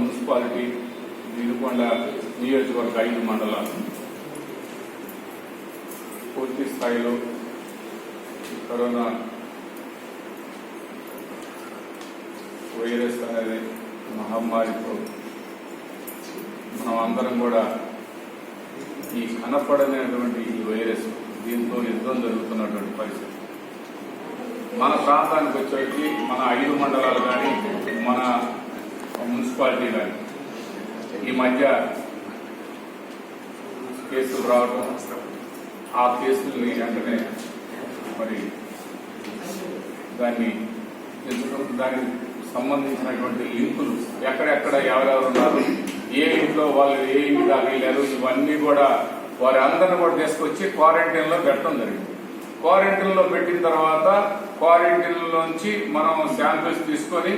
Municipality, Vinukonda నియోజకవర్గ 5 మండలాలు పూర్తి స్థాయిలో కరోనా వైరస్ అనేది మహమ్మారితో మనం అందరం కూడా ఈ కనపడనేటువంటి ఈ వైరస్ దీంతో యుద్ధం జరుగుతున్నటువంటి పరిస్థితి. మన ప్రాంతానికి వచ్చేసి మన 5 మండలాలు కానీ మన మున్సిపాలిటీ కానీ ఈ మధ్య కేసులు రావడం, ఆ కేసుల్ని వెంటనే మరి దానికి సంబంధించినటువంటి లింకులు ఎక్కడెక్కడ ఎవరెవరు ఉన్నారు, ఏ ఇంట్లో వాళ్ళు ఏ ఇంటి దాకా వెళ్ళారు, ఇవన్నీ కూడా వారి అందరిని కూడా తీసుకొచ్చి క్వారంటైన్లో పెట్టడం జరిగింది. క్వారంటైన్లో పెట్టిన తర్వాత క్వారంటైన్లోంచి మనం శాంపిల్స్ తీసుకొని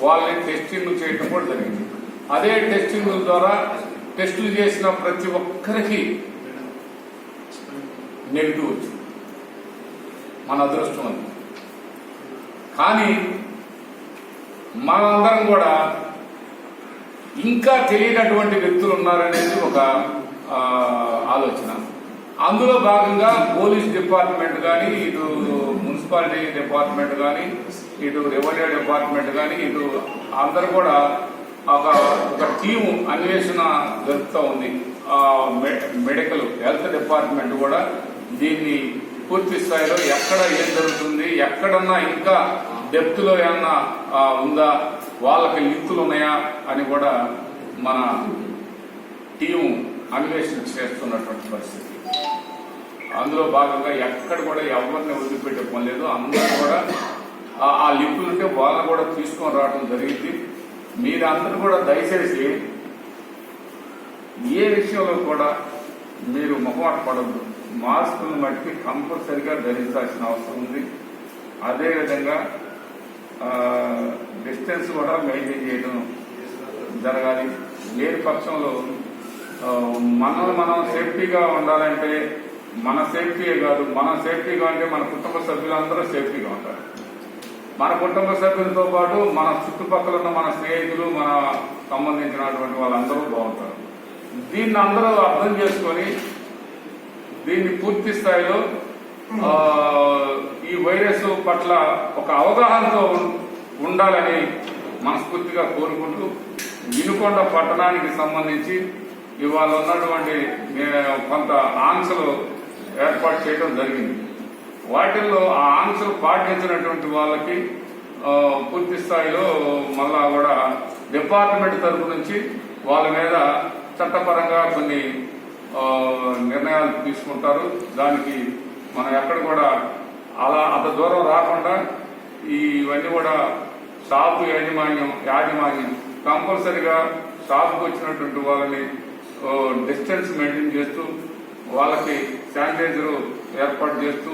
వాళ్ళని టెస్టింగ్ చేయడం కూడా జరిగింది. అదే టెస్టింగ్ ద్వారా టెస్టులు చేసిన ప్రతి ఒక్కరికి నెగిటివ్ వచ్చింది. మన అదృష్టం అది. కానీ మనందరం కూడా ఇంకా తెలియనటువంటి వ్యక్తులు ఉన్నారనేది ఒక ఆలోచన. అందులో భాగంగా పోలీస్ డిపార్ట్మెంట్ కానీ, ఇటు మున్సిపాలిటీ డిపార్ట్మెంట్ కానీ, ఇటు రెవెన్యూ డిపార్ట్మెంట్ కానీ, ఇటు అందరూ కూడా ఒక టీము అన్వేషణ జరుపుతూ ఉంది. మెడికల్ హెల్త్ డిపార్ట్మెంట్ కూడా దీన్ని పూర్తి స్థాయిలో ఎక్కడ ఏం జరుగుతుంది, ఎక్కడన్నా ఇంకా డెప్త్లో ఏమన్నా ఉందా, వాళ్ళకి లింకులు ఉన్నాయా అని కూడా మన టీము అన్వేషణ చేస్తున్నటువంటి పరిస్థితి. అందులో భాగంగా ఎక్కడ కూడా ఎవరిని వదిలిపెట్టే పని లేదు. అందరూ కూడా ఆ లింకులు ఉంటే వాళ్ళని కూడా తీసుకొని రావడం జరిగింది. మీరందరూ కూడా దయచేసి ఏ విషయంలో కూడా మీరు మొహమాట పడద్దు. మాస్కులను బట్టి కంపల్సరిగా ధరించాల్సిన అవసరం ఉంది. అదేవిధంగా డిస్టెన్స్ కూడా మెయింటైన్ చేయడం జరగాలి. లేని పక్షంలో మనల్ని మనం సేఫ్టీగా ఉండాలంటే మన సేఫ్టీయే కాదు, మనం సేఫ్టీగా అంటే మన కుటుంబ సభ్యులందరూ సేఫ్టీగా ఉంటారు. మన కుటుంబ సభ్యులతో పాటు మన చుట్టుపక్కల ఉన్న మన స్నేహితులు, మన సంబంధించినటువంటి వాళ్ళందరూ బాగుంటారు. దీన్ని అందరూ అర్థం చేసుకొని దీన్ని పూర్తి స్థాయిలో ఈ వైరస్ పట్ల ఒక అవగాహనతో ఉండాలని మనస్ఫూర్తిగా కోరుకుంటూ, వినుకొండ పట్టణానికి సంబంధించి ఇవాళ ఉన్నటువంటి కొంత ఆంక్షలు ఏర్పాటు చేయడం జరిగింది. వాటిల్లో ఆ ఆంక్షలు పాటించినటువంటి వాళ్ళకి పూర్తి స్థాయిలో మళ్ళా కూడా డిపార్ట్మెంట్ తరఫు నుంచి వాళ్ళ మీద చట్టపరంగా కొన్ని నిర్ణయాలు తీసుకుంటారు. దానికి మనం ఎక్కడ కూడా అంత దూరం రాకుండా ఇవన్నీ కూడా షాపు యాజమాన్యం కంపల్సరిగా షాపుకు వచ్చినటువంటి వాళ్ళని డిస్టెన్స్ మెయింటైన్ చేస్తూ వాళ్ళకి శానిటైజర్ ఏర్పాటు చేస్తూ,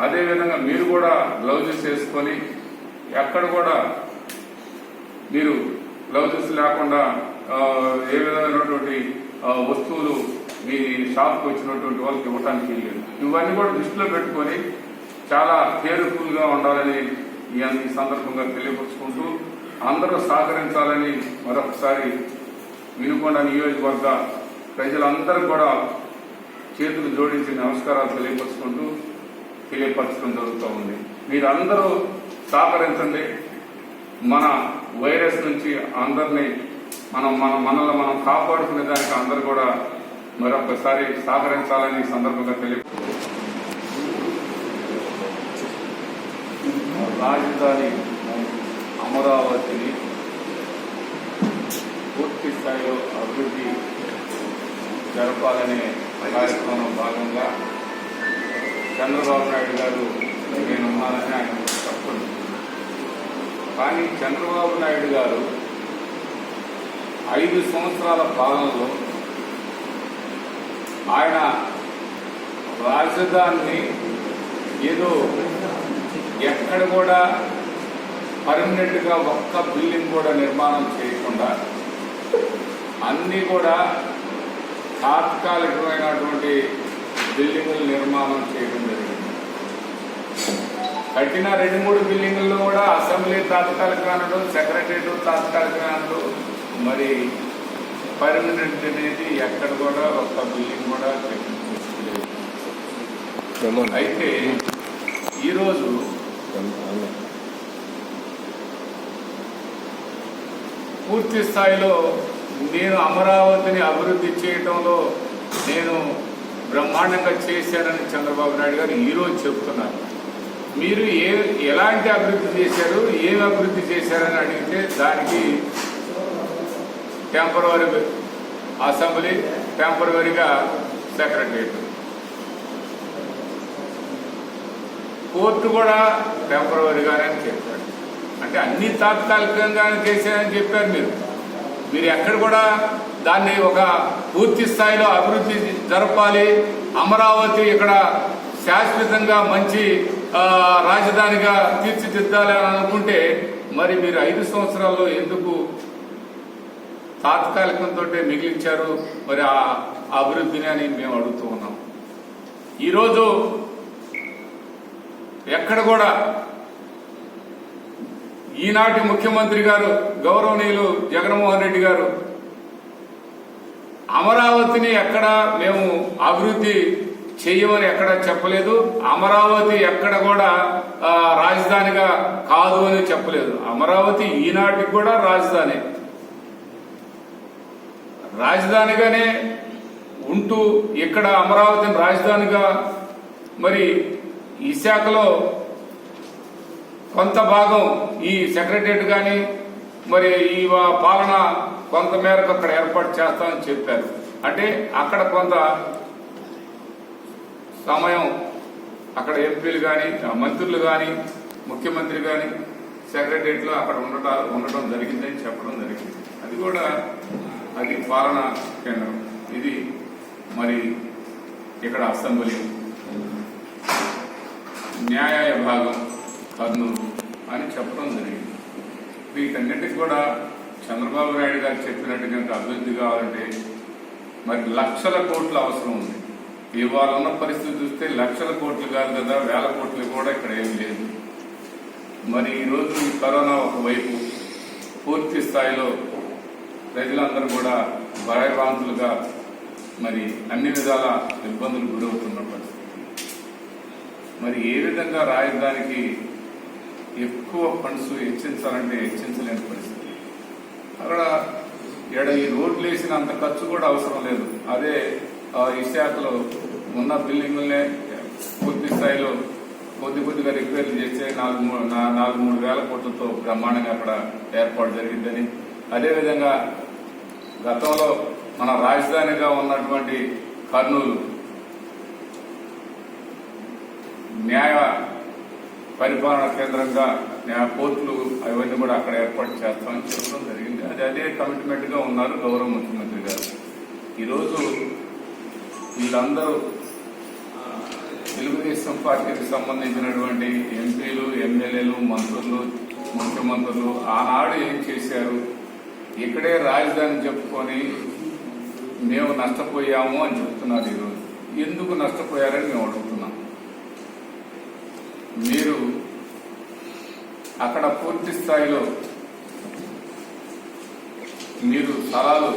అదేవిధంగా మీరు కూడా గ్లౌజెస్ వేసుకొని ఎక్కడ కూడా మీరు గ్లౌజెస్ లేకుండా ఏ విధమైనటువంటి వస్తువులు మీ షాప్కి వచ్చినటువంటి వాళ్ళకి ఇవ్వడానికి లేదు. ఇవన్నీ కూడా దృష్టిలో పెట్టుకొని చాలా కేర్ఫుల్ గా ఉండాలని ఈ సందర్భంగా తెలియపరుచుకుంటూ అందరూ సహకరించాలని మరొకసారి వినుకొండ నియోజకవర్గ ప్రజలందరూ కూడా చేతులు జోడించి నమస్కారాలు తెలియపరచడం జరుగుతూ ఉంది. మీరందరూ సహకరించండి. మన వైరస్ నుంచి అందరినీ మనల్ని మనం కాపాడుకునే దానికి అందరూ కూడా మరొకసారి సహకరించాలని ఈ సందర్భంగా రాజధాని అమరావతిని పూర్తి స్థాయిలో అభివృద్ధి జరపాలనే కార్యక్రమంలో భాగంగా చంద్రబాబు నాయుడు గారు నేనున్నానని ఆయన చెప్తుంది. కానీ చంద్రబాబు నాయుడు గారు 5 సంవత్సరాల పాలనలో ఆయన రాజధానిని ఏదో ఎక్కడ కూడా పర్మనెంట్ గా ఒక్క బిల్డింగ్ కూడా నిర్మాణం చేయకుండా అన్ని కూడా తాత్కాలికమైనటువంటి బిల్డింగులు నిర్మాణం చేయడం జరిగింది. కట్టిన 2-3 బిల్డింగుల్లో కూడా అసెంబ్లీ తాత్కాలిక అనడు, సెక్రటరియట్ తాత్కాలిక అనడు, మరి మరి పర్మనెంట్ అనేది ఎక్కడ కూడా ఒక్క బిల్డింగ్ కూడా లేదు. అయితే ఈరోజు పూర్తి స్థాయిలో నేను అమరావతిని అభివృద్ధి చేయడంలో నేను బ్రహ్మాండంగా చేశానని చంద్రబాబు నాయుడు గారు ఈరోజు చెప్తున్నారు. మీరు ఎలాంటి అభివృద్ధి చేశారు, ఏమి అభివృద్ధి చేశారని అడిగితే దానికి టెంపరవరీ అసెంబ్లీ, టెంపరవరీగా సెక్రటరియట్, కోర్టు కూడా టెంపరవరీగానే చెప్పాడు. అంటే అన్ని తాత్కాలికంగానే చేశారని చెప్పారు. మీరు ఎక్కడ కూడా దాన్ని ఒక పూర్తి స్థాయిలో అభివృద్ధి జరపాలి, అమరావతి ఇక్కడ శాశ్వతంగా మంచి రాజధానిగా తీర్చిదిద్దాలి అని అనుకుంటే మరి మీరు 5 సంవత్సరాల్లో ఎందుకు తాత్కాలికంతో మిగిలించారు మరి ఆ అభివృద్ధిని అని మేము అడుగుతూ ఉన్నాం. ఈరోజు ఎక్కడ కూడా ఈనాటి ముఖ్యమంత్రి గారు గౌరవనీయులు జగన్మోహన్ రెడ్డి గారు అమరావతిని ఎక్కడ మేము అభివృద్ధి చేయమని ఎక్కడ చెప్పలేదు, అమరావతి ఎక్కడ కూడా రాజధానిగా కాదు అని చెప్పలేదు. అమరావతి ఈనాటికి కూడా రాజధానిగానే ఉంటూ ఇక్కడ అమరావతిని రాజధానిగా మరి విశాఖలో కొంత భాగం ఈ సెక్రటరియట్ కానీ మరి ఈ పాలన కొంత మేరకు అక్కడ ఏర్పాటు చేస్తామని చెప్పారు. అంటే అక్కడ కొంత సమయం అక్కడ ఎంపీలు కానీ మంత్రులు కానీ ముఖ్యమంత్రి కానీ సెక్రటరియట్లో అక్కడ ఉండటం జరిగిందని చెప్పడం జరిగింది. అది కూడా అది పాలనా కేంద్రం, ఇది మరి ఇక్కడ అసెంబ్లీ, న్యాయ విభాగం కర్నూలు అని చెప్పడం జరిగింది. వీటన్నిటికి కూడా చంద్రబాబు నాయుడు గారు చెప్పినట్టుగా అభివృద్ధి కావాలంటే మరి లక్షల కోట్లు అవసరం ఉంది. ఇవాళ ఉన్న పరిస్థితి చూస్తే లక్షల కోట్లు కాదు కదా, వేల కోట్లు కూడా ఇక్కడ ఏమి లేదు. మరి ఈరోజు ఈ కరోనా ఒకవైపు పూర్తి స్థాయిలో ప్రజలందరూ కూడా భయభ్రాంతులుగా మరి అన్ని విధాల ఇబ్బందులు గురవుతున్న పరిస్థితి. మరి ఏ విధంగా రాజధానికి ఎక్కువ ఫండ్స్ హెచ్చించాలంటే హెచ్చించలేని పరిస్థితి. అక్కడ ఈ రోడ్లు వేసినంత ఖర్చు కూడా అవసరం లేదు. అదే విశాఖలో ఉన్న బిల్డింగులనే పూర్తి స్థాయిలో కొద్దిగా రిపేర్లు చేస్తే 4-3 వేల కోట్లతో బ్రహ్మాండంగా అక్కడ ఏర్పాటు జరిగిందని, అదేవిధంగా గతంలో మన రాజధానిగా ఉన్నటువంటి కర్నూలు న్యాయ పరిపాలన కేంద్రంగా కోర్టులు అవన్నీ కూడా అక్కడ ఏర్పాటు చేస్తామని చెప్పడం జరిగింది. అదే కమిట్మెంట్ గా ఉన్నారు గౌరవ ముఖ్యమంత్రి గారు. ఈరోజు వీళ్ళందరూ తెలుగుదేశం పార్టీకి సంబంధించినటువంటి ఎంపీలు, ఎమ్మెల్యేలు, మంత్రులు, ముఖ్యమంత్రులు ఆనాడు ఏం చేశారు, ఇక్కడే రాజధాని చెప్పుకొని మేము నష్టపోయాము అని చెప్తున్నారు. ఈరోజు ఎందుకు నష్టపోయారని మేము అడుగుతున్నాం. మీరు అక్కడ పూర్తి స్థాయిలో మీరు స్థలాలు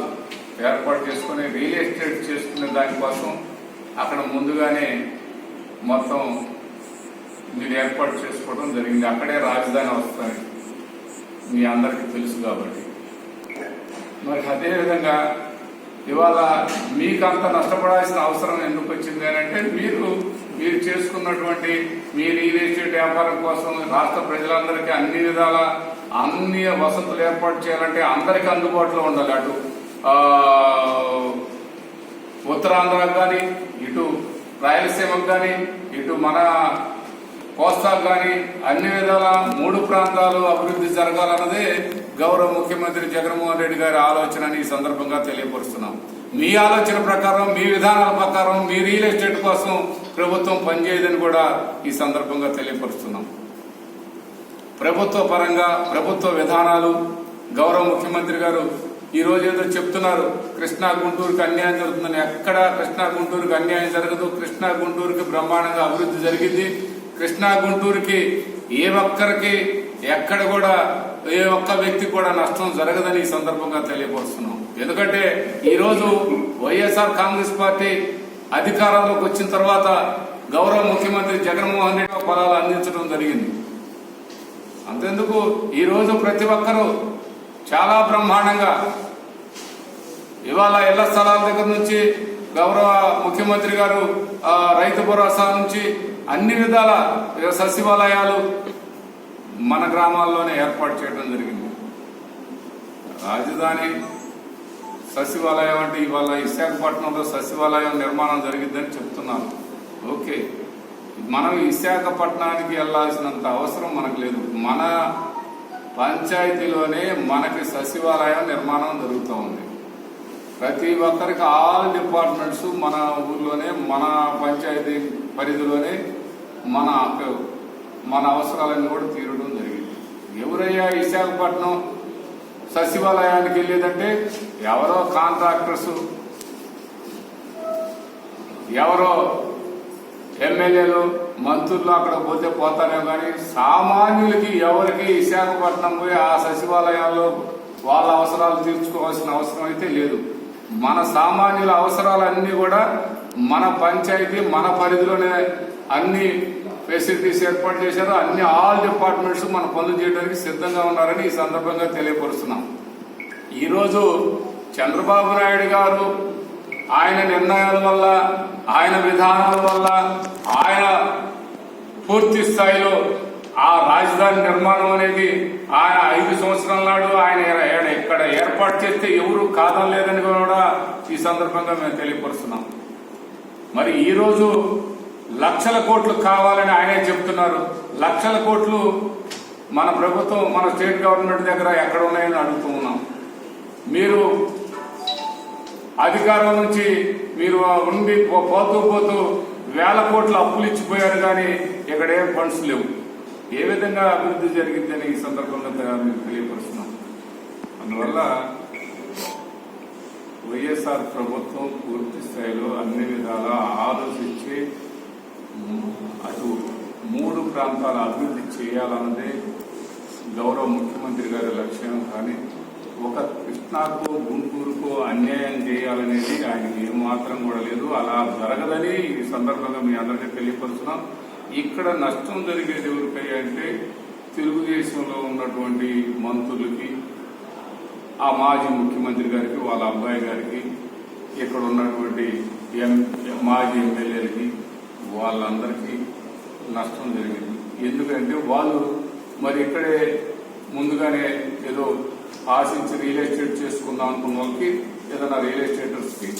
ఏర్పాటు చేసుకుని రియల్ ఎస్టేట్ చేసుకునే దానికోసం అక్కడ ముందుగానే మొత్తం మీరు ఏర్పాటు చేసుకోవడం జరిగింది. అక్కడే రాజధాని వస్తుంది, మీ అందరికీ తెలుసు కాబట్టి. మరి అదేవిధంగా ఇవాళ మీకు అంత నష్టపడాల్సిన అవసరం ఎందుకు వచ్చింది అని అంటే మీరు చేసుకున్నటువంటి మీ రియల్ ఎస్టేట్ వ్యాపారం కోసం రాష్ట్ర ప్రజలందరికీ అన్ని విధాల అన్ని వసతులు ఏర్పాటు చేయాలంటే అందరికీ అందుబాటులో ఉండాలి. అటు ఉత్తరాంధ్రకు కానీ, ఇటు రాయలసీమకు కానీ, ఇటు మన కోస్తాకు కానీ అన్ని విధాల 3 ప్రాంతాలు అభివృద్ధి జరగాలన్నదే గౌరవ ముఖ్యమంత్రి జగన్మోహన్ రెడ్డి గారి ఆలోచన ఈ సందర్భంగా తెలియపరుస్తున్నాం. మీ ఆలోచన ప్రకారం, మీ విధానాల ప్రకారం మీ రియల్ ఎస్టేట్ కోసం ప్రభుత్వం పనిచేయదని కూడా ఈ సందర్భంగా తెలియపరుస్తున్నాం. ప్రభుత్వ పరంగా ప్రభుత్వ విధానాలు గౌరవ ముఖ్యమంత్రి గారు ఈ రోజు ఏదో చెప్తున్నారు, కృష్ణా గుంటూరుకి అన్యాయం జరుగుతుందని. ఎక్కడ కృష్ణా గుంటూరుకి అన్యాయం జరగదు. కృష్ణా గుంటూరుకి బ్రహ్మాండంగా అభివృద్ధి జరిగింది. కృష్ణా గుంటూరుకి ఏ ఒక్కరికి ఎక్కడ కూడా ఏ ఒక్క వ్యక్తి కూడా నష్టం జరగదని ఈ సందర్భంగా తెలియపరుస్తున్నాం. ఎందుకంటే ఈరోజు వైఎస్ఆర్ కాంగ్రెస్ పార్టీ అధికారంలోకి వచ్చిన తర్వాత గౌరవ ముఖ్యమంత్రి జగన్మోహన్ రెడ్డి ఫలాలు అందించడం జరిగింది. అంతెందుకు ఈరోజు ప్రతి ఒక్కరూ చాలా బ్రహ్మాండంగా ఇవాళ ఇళ్ల స్థలాల దగ్గర నుంచి గౌరవ ముఖ్యమంత్రి గారు రైతు భరోసా నుంచి అన్ని విధాల సచివాలయాలు మన గ్రామాల్లోనే ఏర్పాటు చేయడం జరిగింది. రాజధాని సచివాలయం అంటే ఇవాళ విశాఖపట్నంలో సచివాలయం నిర్మాణం జరిగిద్దని చెప్తున్నారు. ఓకే, మనం విశాఖపట్నానికి వెళ్లాల్సినంత అవసరం మనకు లేదు. మన పంచాయతీలోనే మనకి సచివాలయం నిర్మాణం జరుగుతూ ఉంది. ప్రతి ఒక్కరికి ఆల్ డిపార్ట్మెంట్స్ మన ఊర్లోనే, మన పంచాయతీ పరిధిలోనే మన అవసరాలను కూడా తీరడం జరిగింది. ఎవరయ్యా విశాఖపట్నం సచివాలయానికి వెళ్ళేదంటే ఎవరో కాంట్రాక్టర్స్, ఎవరో ఎమ్మెల్యేలు, మంత్రులు అక్కడ పోతే పోతారేమో కానీ సామాన్యులకి ఎవరికి విశాఖపట్నం పోయి ఆ సచివాలయాల్లో వాళ్ళ అవసరాలు తీర్చుకోవాల్సిన అవసరం అయితే లేదు. మన సామాన్యుల అవసరాలన్నీ కూడా మన పంచాయతీ మన పరిధిలోనే అన్ని ఫెసిలిటీస్ ఏర్పాటు చేశారు. అన్ని ఆల్ డిపార్ట్మెంట్స్ మన పనులు చేయడానికి సిద్ధంగా ఉన్నారని ఈ సందర్భంగా తెలియపరుస్తున్నాం. ఈరోజు చంద్రబాబు నాయుడు గారు ఆయన నిర్ణయాల వల్ల, ఆయన విధానాల వల్ల, ఆయన పూర్తి స్థాయిలో ఆ రాజధాని నిర్మాణం అనేది ఆయన 5 సంవత్సరాల నాడు ఆయన ఇక్కడ ఏర్పాటు చేస్తే ఎవరు కాదనలేదని కూడా ఈ సందర్భంగా మేము తెలియపరుస్తున్నాం. మరి ఈరోజు లక్షల కోట్లు కావాలని ఆయనే చెప్తున్నారు. లక్షల కోట్లు మన ప్రభుత్వం, మన స్టేట్ గవర్నమెంట్ దగ్గర ఎక్కడ ఉన్నాయని అడుగుతూ ఉన్నాం. మీరు అధికారం నుంచి మీరు ఉండి పోతూ వేల కోట్ల అప్పులు ఇచ్చిపోయారు, కానీ ఇక్కడ ఏం ఫండ్స్ లేవు. ఏ విధంగా అభివృద్ధి జరిగిందని ఈ సందర్భంగా మీకు తెలియపరుస్తున్నాం. అందువల్ల వైఎస్ఆర్ ప్రభుత్వం పూర్తి స్థాయిలో అన్ని విధాలా ఆలోచించి అటు 3 ప్రాంతాల అభివృద్ధి చేయాలన్నదే గౌరవ ముఖ్యమంత్రి గారి లక్ష్యం. కానీ ఒక కృష్ణాకు గుంటూరుకు అన్యాయం చేయాలనేది ఆయనకి ఏమాత్రం కూడా లేదు. అలా జరగదని ఈ సందర్భంగా మీ అందరికీ తెలియపరుస్తున్నాం. ఇక్కడ నష్టం జరిగేది ఎవరికై అంటే తెలుగుదేశంలో ఉన్నటువంటి మంత్రులకి, ఆ మాజీ ముఖ్యమంత్రి గారికి, వాళ్ళ అబ్బాయి గారికి, ఇక్కడ ఉన్నటువంటి మాజీ ఎమ్మెల్యేలకి, వాళ్ళందరికీ నష్టం జరిగింది. ఎందుకంటే వాళ్ళు మరి ఇక్కడే ముందుగానే ఏదో ఆశించి రియల్ ఎస్టేట్ చేసుకుందాం అనుకున్న వాళ్ళకి, ఏదైనా రియల్ ఎస్టేటర్స్కి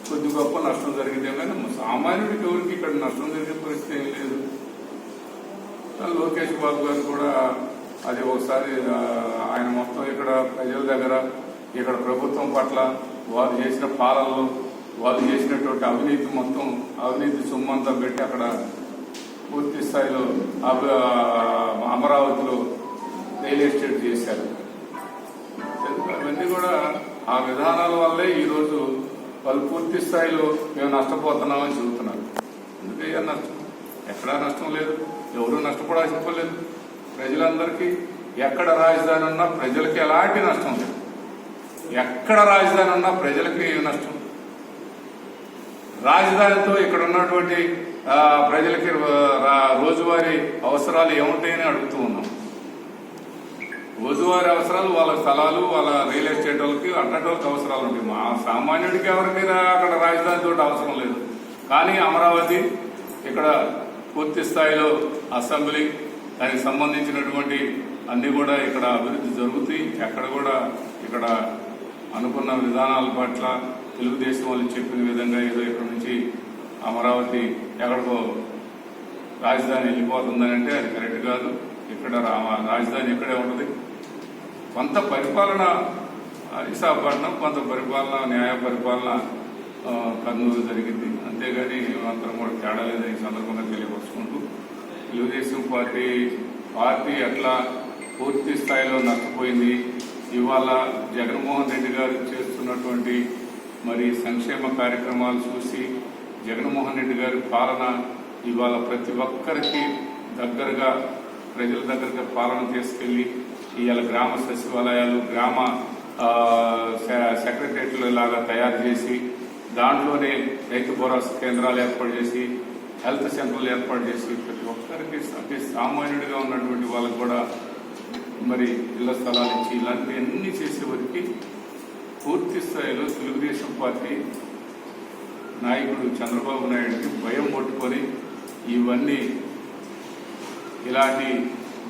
కొద్ది గొప్ప నష్టం జరిగిందే కానీ సామాన్యుడికి ఎవరికి ఇక్కడ నష్టం జరిగే పరిస్థితి ఏం లేదు. లోకేష్ బాబు గారు కూడా అది ఒకసారి ఆయన మొత్తం ఇక్కడ ప్రజల దగ్గర, ఇక్కడ ప్రభుత్వం పట్ల వారు చేసిన పాలనలో వాళ్ళు చేసినటువంటి అవినీతి మొత్తం అవినీతి సొమ్మంతా పెట్టి అక్కడ పూర్తి స్థాయిలో అమరావతిలో రియల్ ఎస్టేట్ చేశారు. అవన్నీ కూడా ఆ విధానాల వల్లే ఈరోజు వాళ్ళు పూర్తి స్థాయిలో మేము నష్టపోతున్నామని చెబుతున్నారు. ఎందుకయ్యా నష్టం? ఎక్కడా నష్టం లేదు, ఎవరు నష్టపోవాల్సి చెప్పలేదు. ప్రజలందరికీ ఎక్కడ రాజధాని ఉన్నా ప్రజలకి ఎలాంటి నష్టం లేదు. ఎక్కడ రాజధాని ఉన్నా ప్రజలకి నష్టం. రాజధానితో ఇక్కడ ఉన్నటువంటి ప్రజలకి రోజువారీ అవసరాలు ఏముంటాయని అడుగుతూ ఉన్నాం. రోజువారీ అవసరాలు వాళ్ళ స్థలాలు, వాళ్ళ రియల్ ఎస్టేట్ వాళ్ళకి, అట్లాంటి వాళ్ళకి అవసరాలు ఉంటాయి. మా సామాన్యుడికి ఎవరికి అక్కడ రాజధానితో అవసరం లేదు. కానీ అమరావతి ఇక్కడ పూర్తి స్థాయిలో అసెంబ్లీ, దానికి సంబంధించినటువంటి అన్ని కూడా ఇక్కడ అభివృద్ధి జరుగుతాయి. ఎక్కడ కూడా ఇక్కడ అనుకున్న విధానాల పట్ల తెలుగుదేశం వాళ్ళు చెప్పిన విధంగా ఏదో ఇక్కడ నుంచి అమరావతి ఎక్కడికో రాజధాని వెళ్ళిపోతుందని అంటే అది కరెక్ట్ కాదు. ఇక్కడ రాజధాని ఇక్కడే ఉంటుంది. కొంత పరిపాలన విశాఖపట్నం, కొంత పరిపాలన న్యాయ పరిపాలన కర్నూలు జరిగింది. అంతేగాని అందరం కూడా తేడా లేదని ఈ సందర్భంగా తెలియపరుచుకుంటూ, తెలుగుదేశం పార్టీ ఎట్లా పూర్తి స్థాయిలో నష్టపోయింది. ఇవాళ జగన్మోహన్ రెడ్డి గారు చేస్తున్నటువంటి మరి సంక్షేమ కార్యక్రమాలు చూసి జగన్మోహన్ రెడ్డి గారి పాలన ఇవాళ ప్రతి ఒక్కరికి దగ్గరగా, ప్రజల దగ్గరగా పాలన తీసుకెళ్లి ఇవాళ గ్రామ సచివాలయాలు, గ్రామ సెక్రటరియట్లు లాగా తయారు చేసి దాంట్లోనే రైతు భరోసా కేంద్రాలు ఏర్పాటు చేసి హెల్త్ సెంటర్లు ఏర్పాటు చేసి ప్రతి ఒక్కరికి అతి సామాన్యుడిగా ఉన్నటువంటి వాళ్ళకు కూడా మరి ఇళ్ల స్థలాలు ఇచ్చి ఇలాంటివన్నీ చేసేవారికి పూర్తి స్థాయిలో తెలుగుదేశం పార్టీ నాయకుడు చంద్రబాబు నాయుడికి భయం పట్టుకొని ఇవన్నీ ఇలాంటి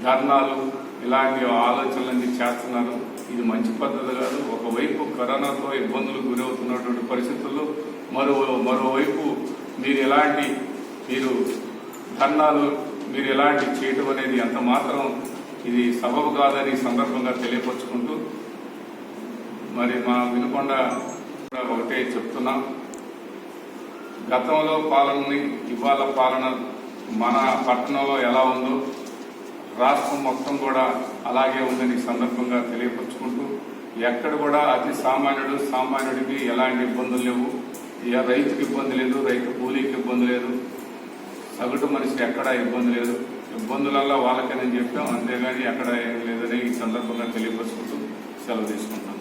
ధర్నాలు ఇలాంటి ఆలోచనలన్నీ చేస్తున్నారు. ఇది మంచి పద్ధతి కాదు. ఒకవైపు కరోనాతో ఇబ్బందులకు గురవుతున్నటువంటి పరిస్థితుల్లో మరోవైపు మీరు ధర్నాలు మీరు ఎలాంటి చేయడం అనేది ఎంత మాత్రం ఇది సబబు కాదని సందర్భంగా తెలియపరుచుకుంటూ మరి మా వినుకొండ ఒకటే చెప్తున్నాం. గతంలో పాలనని ఇవాళ పాలన మన పట్టణంలో ఎలా ఉందో రాష్ట్రం మొత్తం కూడా అలాగే ఉందని సందర్భంగా తెలియపరుచుకుంటూ ఎక్కడ కూడా అతి సామాన్యుడికి ఎలాంటి ఇబ్బందులు లేవు. రైతుకి ఇబ్బంది లేదు, రైతు కూలీకి ఇబ్బంది లేదు, సగటు మనిషికి ఎక్కడా ఇబ్బంది లేదు. ఇబ్బందులల్లో వాళ్ళకేనని చెప్పాం, అంతేగాని ఎక్కడ ఏం లేదని ఈ సందర్భంగా తెలియపరుచుకుంటూ సెలవు తీసుకుంటాం.